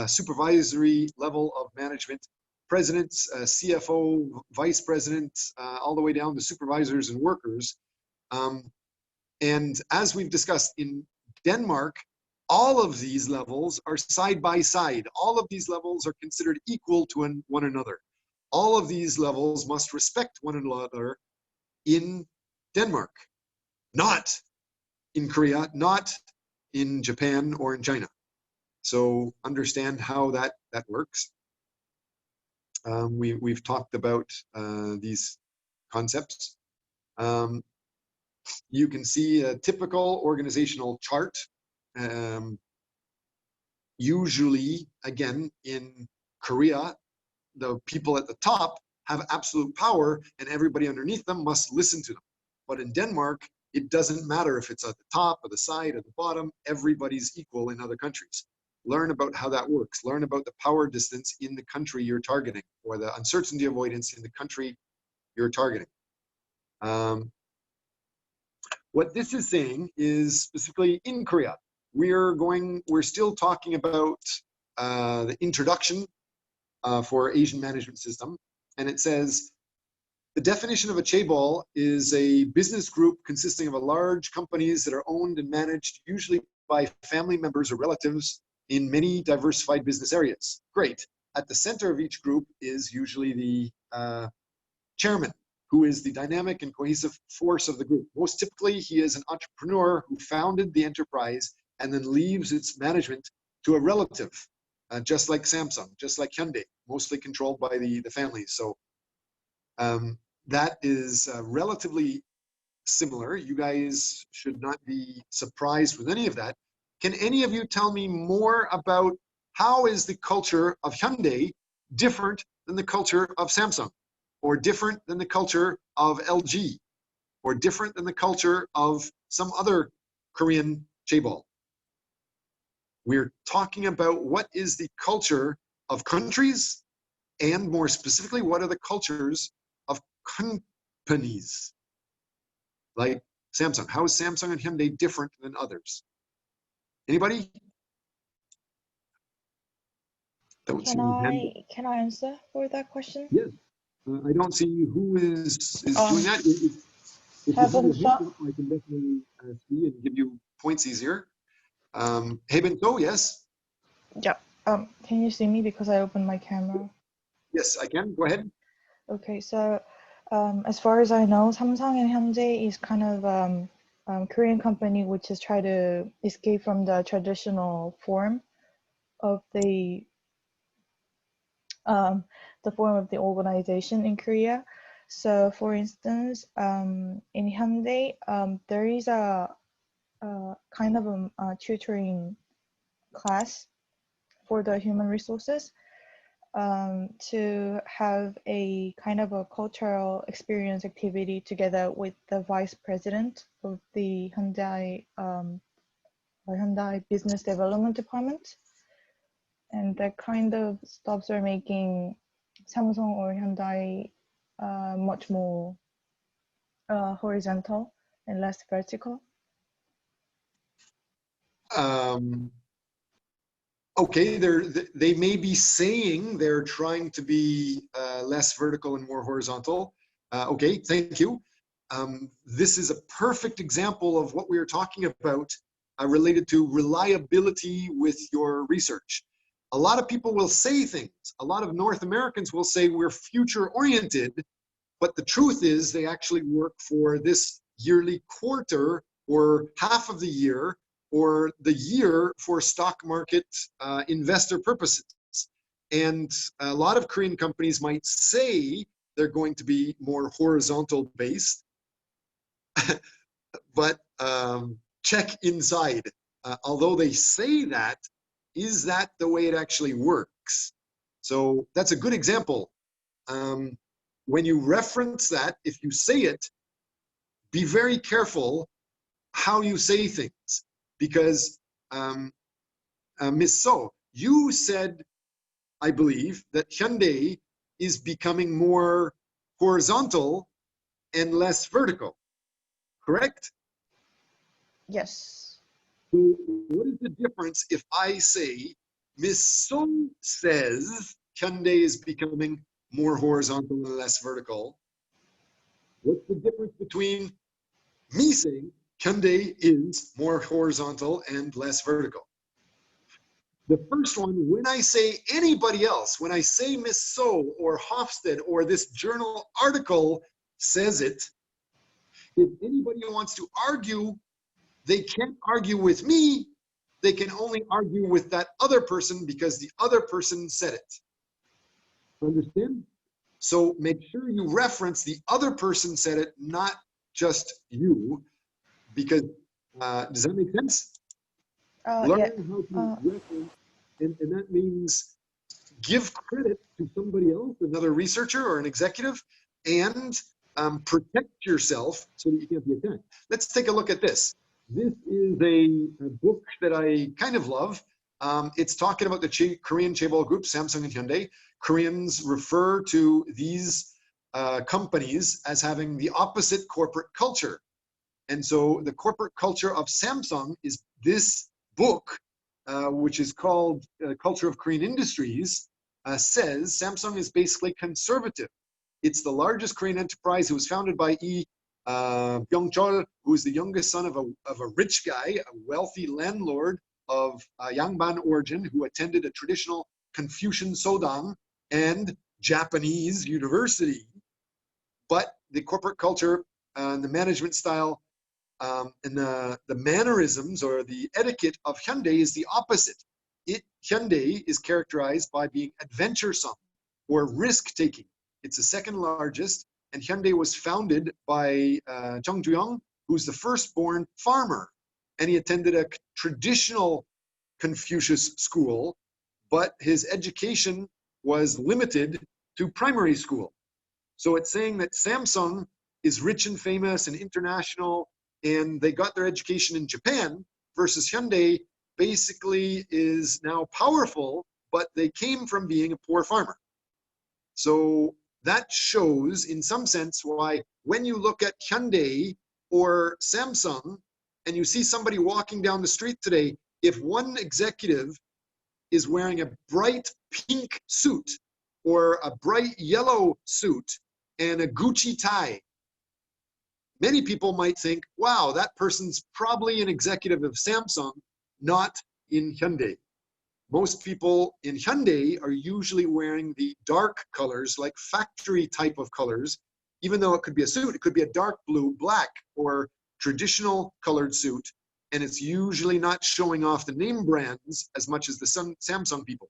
supervisory level of management, presidents, CFO, vice presidents, all the way down to supervisors and workers. And as we've discussed in Denmark, all of these levels are side by side. All of these levels are considered equal to one another. All of these levels must respect one another in Denmark, not in Korea, not in Japan or in China. So understand how that works. We've talked about these concepts. You can see a typical organizational chart. Usually, again, in Korea, the people at the top have absolute power and everybody underneath them must listen to them. But in Denmark, it doesn't matter if it's at the top or the side or the bottom, everybody's equal in other countries. Learn about how that works. Learn about the power distance in the country you're targeting, or the uncertainty avoidance in the country you're targeting. What this is saying is specifically in Korea, we're still talking about the introduction for Asian management system. And it says, the definition of a chaebol is a business group consisting of large companies that are owned and managed usually by family members or relatives in many diversified business areas. Great. At the center of each group is usually the chairman, who is the dynamic and cohesive force of the group. Most typically, he is an entrepreneur who founded the enterprise and then leaves its management to a relative, just like Samsung, just like Hyundai, mostly controlled by the families. So that is relatively similar. You guys should not be surprised with any of that. Can any of you tell me more about how is the culture of Hyundai different than the culture of Samsung, or different than the culture of LG? or different than the culture of some other Korean chaebol. We're talking about what is the culture of countries, and more specifically, what are the cultures of companies? Like Samsung. How is Samsung and Hyundai different than others? Anybody? Don't see any hand. Can I answer for that question? Yes. I don't see who is doing that. If you have your hand up, I can definitely see and give you points easier. Hey Bento, yes? Yeah. Can you see me because I opened my camera? Yes, I can. Go ahead. Okay, so as far as I know, Samsung and Hyundai is kind of Korean company which is try to escape from the traditional form of the organization in Korea. So, for instance, in Hyundai, there is a kind of a tutoring class for the human resources to have a kind of a cultural experience activity together with the vice president of the Hyundai Business Development Department. And that kind of stuffs are making Samsung or Hyundai much more horizontal and less vertical. Okay, they may be saying they're trying to be less vertical and more horizontal. Okay, thank you. This is a perfect example of what we were talking about related to reliability with your research. A lot of people will say things. A lot of North Americans will say we're future-oriented, but the truth is they actually work for this yearly quarter or half of the year or the year for stock market investor purposes. And a lot of Korean companies might say they're going to be more horizontal based, but check inside. Although they say that, is that the way it actually works? So that's a good example. When you reference that, if you say it, be very careful how you say things. Because, Ms. So, you said, I believe, that Hyundai is becoming more horizontal and less vertical, correct? Yes. So what is the difference if I say, Ms. So says Hyundai is becoming more horizontal and less vertical? What's the difference between me saying Hyundai is more horizontal and less vertical? The first one, when I say anybody else, when I say Miss So or Hofstede or this journal article says it, if anybody wants to argue, they can't argue with me. They can only argue with that other person because the other person said it. Understand? So make sure you reference the other person said it, not just you, because does that make sense? Learn Yeah. how to reference, and that means give credit to somebody else, another researcher or an executive, and protect yourself so that you can't be attacked. Let's take a look at this. This is a book that I kind of love. It's talking about the Korean chaebol group, Samsung and Hyundai. Koreans refer to these companies as having the opposite corporate culture. And so the corporate culture of Samsung is this book, which is called Culture of Korean Industries, says Samsung is basically conservative. It's the largest Korean enterprise. It was founded by Byung-chol, who is the youngest son of a rich guy, a wealthy landlord of Yangban origin, who attended a traditional Confucian Sodang and Japanese university. But the corporate culture and the management style and the mannerisms or the etiquette of Hyundai is the opposite. Hyundai is characterized by being adventuresome or risk-taking. It's the second largest, and Hyundai was founded by Chung Ju-young, who's the firstborn farmer. And he attended a traditional Confucius school, but his education was limited to primary school. So it's saying that Samsung is rich and famous and international, and they got their education in Japan, versus Hyundai basically is now powerful, but they came from being a poor farmer. So that shows in some sense why when you look at Hyundai or Samsung and you see somebody walking down the street today, if one executive is wearing a bright pink suit or a bright yellow suit and a Gucci tie, many people might think, wow, that person's probably an executive of Samsung, not in Hyundai. Most people in Hyundai are usually wearing the dark colors, like factory type of colors, even though it could be a suit, it could be a dark blue, black, or traditional colored suit. And it's usually not showing off the name brands as much as the Samsung people.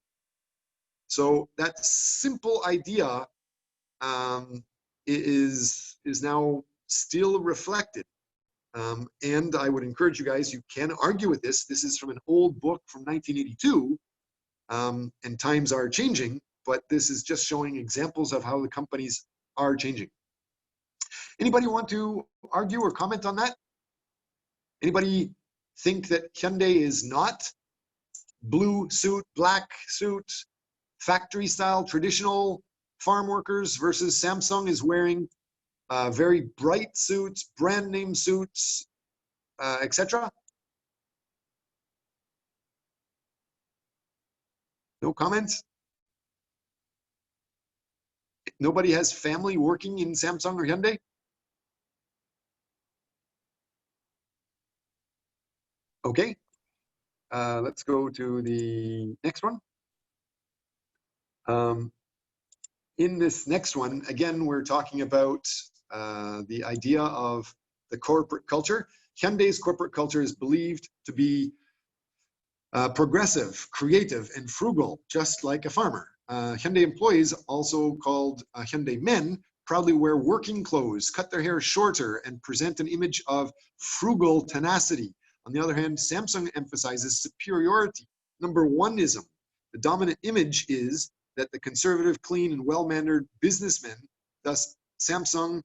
So that simple idea is now still reflected. And I would encourage you guys, you can argue with this. This is from an old book from 1982, and times are changing, but this is just showing examples of how the companies are changing. Anybody want to argue or comment on that? Anybody think that Hyundai is not blue suit, black suit, factory style, traditional farm workers, versus Samsung is wearing very bright suits, brand name suits, etc.? No comments? Nobody has family working in Samsung or Hyundai? Okay, let's go to the next one. In this next one, again, we're talking about the idea of the corporate culture. Hyundai's corporate culture is believed to be progressive, creative, and frugal, just like a farmer. Hyundai employees, also called Hyundai men, proudly wear working clothes, cut their hair shorter, and present an image of frugal tenacity. On the other hand, Samsung emphasizes superiority, number oneism. The dominant image is that the conservative, clean, and well-mannered businessmen, thus Samsung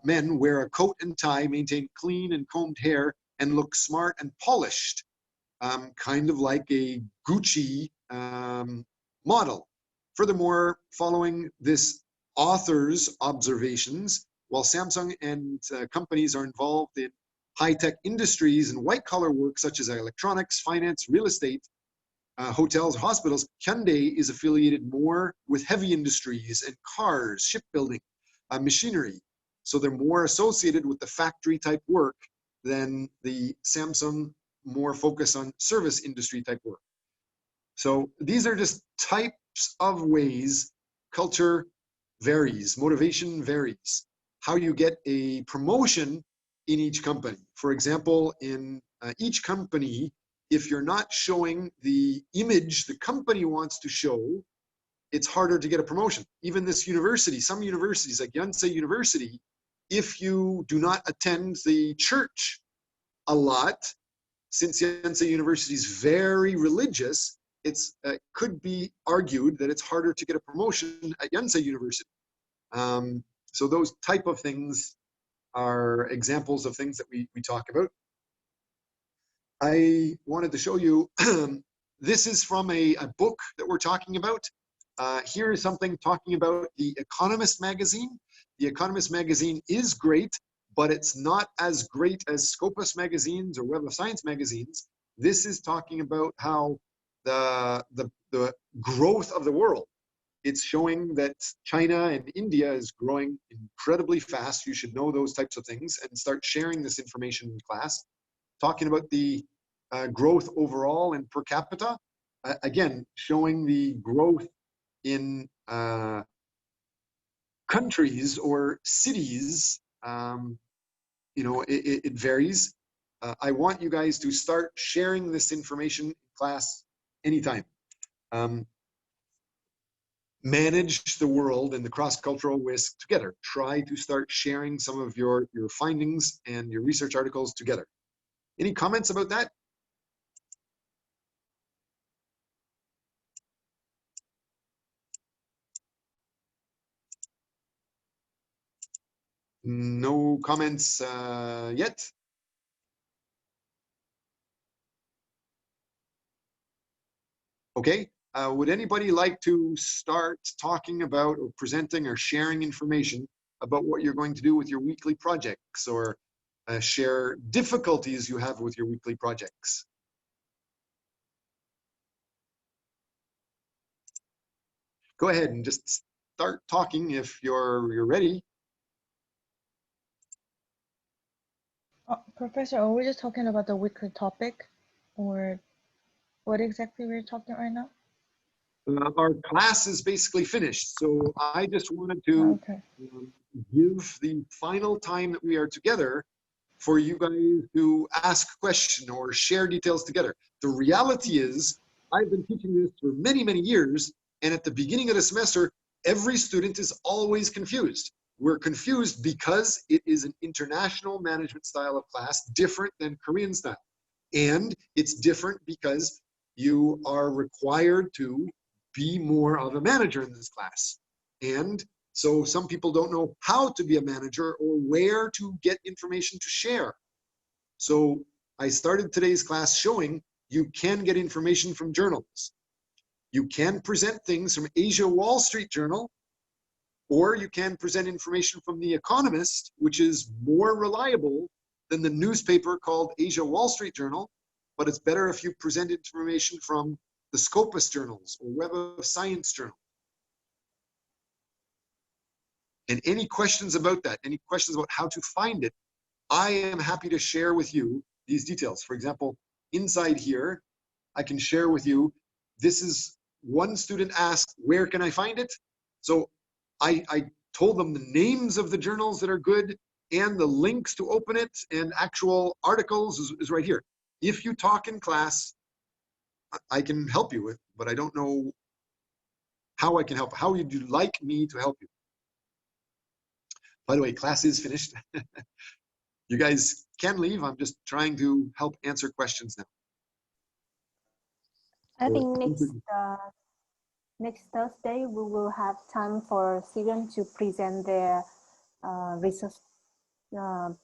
men wear a coat and tie, maintain clean and combed hair, and look smart and polished, kind of like a Gucci model. Furthermore, following this author's observations, while Samsung and companies are involved in high-tech industries and white-collar work such as electronics, finance, real estate, hotels, hospitals, Hyundai is affiliated more with heavy industries and cars, shipbuilding, machinery. So they're more associated with the factory type work than the Samsung more focus on service industry type work. So these are just types of ways culture varies, motivation varies, how you get a promotion in each company. For example, in each company, if you're not showing the image the company wants to show, it's harder to get a promotion. Even this university, some universities like Yonsei University, if you do not attend the church a lot, since Yonsei University is very religious, it's could be argued that it's harder to get a promotion at Yonsei University. So those type of things are examples of things that we talk about. I wanted to show you, this is from a book that we're talking about. Here is something talking about The Economist magazine. The Economist magazine is great, but it's not as great as Scopus magazines or Web of Science magazines. This is talking about how the growth of the world. It's showing that China and India is growing incredibly fast. You should know those types of things and start sharing this information in class. Talking about the growth overall and per capita. Again, showing the growth in countries or cities. You know, it varies. I want you guys to start sharing this information in class anytime. Manage the world and the cross-cultural risk together. Try to start sharing some of your findings and your research articles together. Any comments about that? No comments yet? Okay. Would anybody like to start talking about or presenting or sharing information about what you're going to do with your weekly projects, or share difficulties you have with your weekly projects? Go ahead and just start talking if you're ready. Professor, are we just talking about the weekly topic, or what exactly we're talking right now? Our class is basically finished, so I just wanted to Okay. give the final time that we are together for you guys to ask questions or share details together. The reality is, I've been teaching this for many, many years, and at the beginning of the semester, every student is always confused. We're confused because it is an international management style of class, different than Korean style. And it's different because you are required to be more of a manager in this class. And so some people don't know how to be a manager or where to get information to share. So I started today's class showing you can get information from journals. You can present things from Asia Wall Street Journal, or you can present information from The Economist, which is more reliable than the newspaper called Asia Wall Street Journal, but it's better if you present information from the Scopus journals or Web of Science journal. And any questions about that, any questions about how to find it, I am happy to share with you these details. For example, inside here, I can share with you, this is one student asked, where can I find it? So I told them the names of the journals that are good and the links to open it, and actual articles is right here. If you talk in class, I can help you with, but I don't know how I can help. How would you like me to help you? By the way, class is finished. You guys can leave. I'm just trying to help answer questions now. I think next Thursday we will have time for students to present their research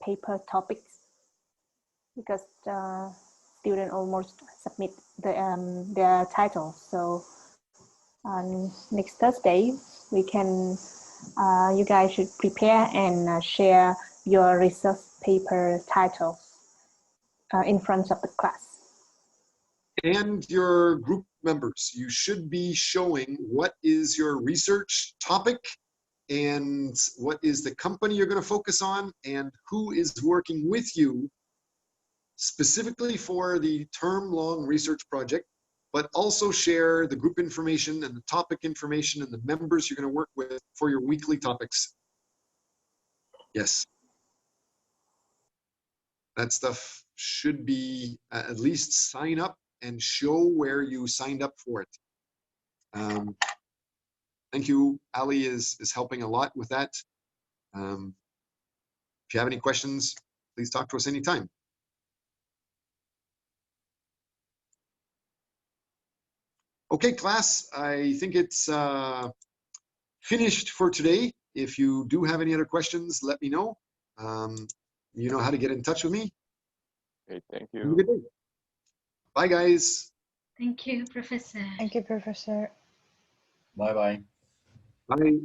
paper topics, because students almost submit their title. So on next Thursday we can you guys should prepare and share your research paper titles in front of the class. And your group members, you should be showing what is your research topic and what is the company you're going to focus on and who is working with you specifically for the term-long research project, but also share the group information and the topic information and the members you're going to work with for your weekly topics. Yes. That stuff should be at least sign up and show where you signed up for it. Thank you. Ali is helping a lot with that. If you have any questions, please talk to us anytime. Okay, class, I think it's finished for today. If you do have any other questions, let me know. You know how to get in touch with me. Okay, thank Have a you. good day. Bye, guys. Thank you, Professor. Thank you, Professor. Bye bye. Bye.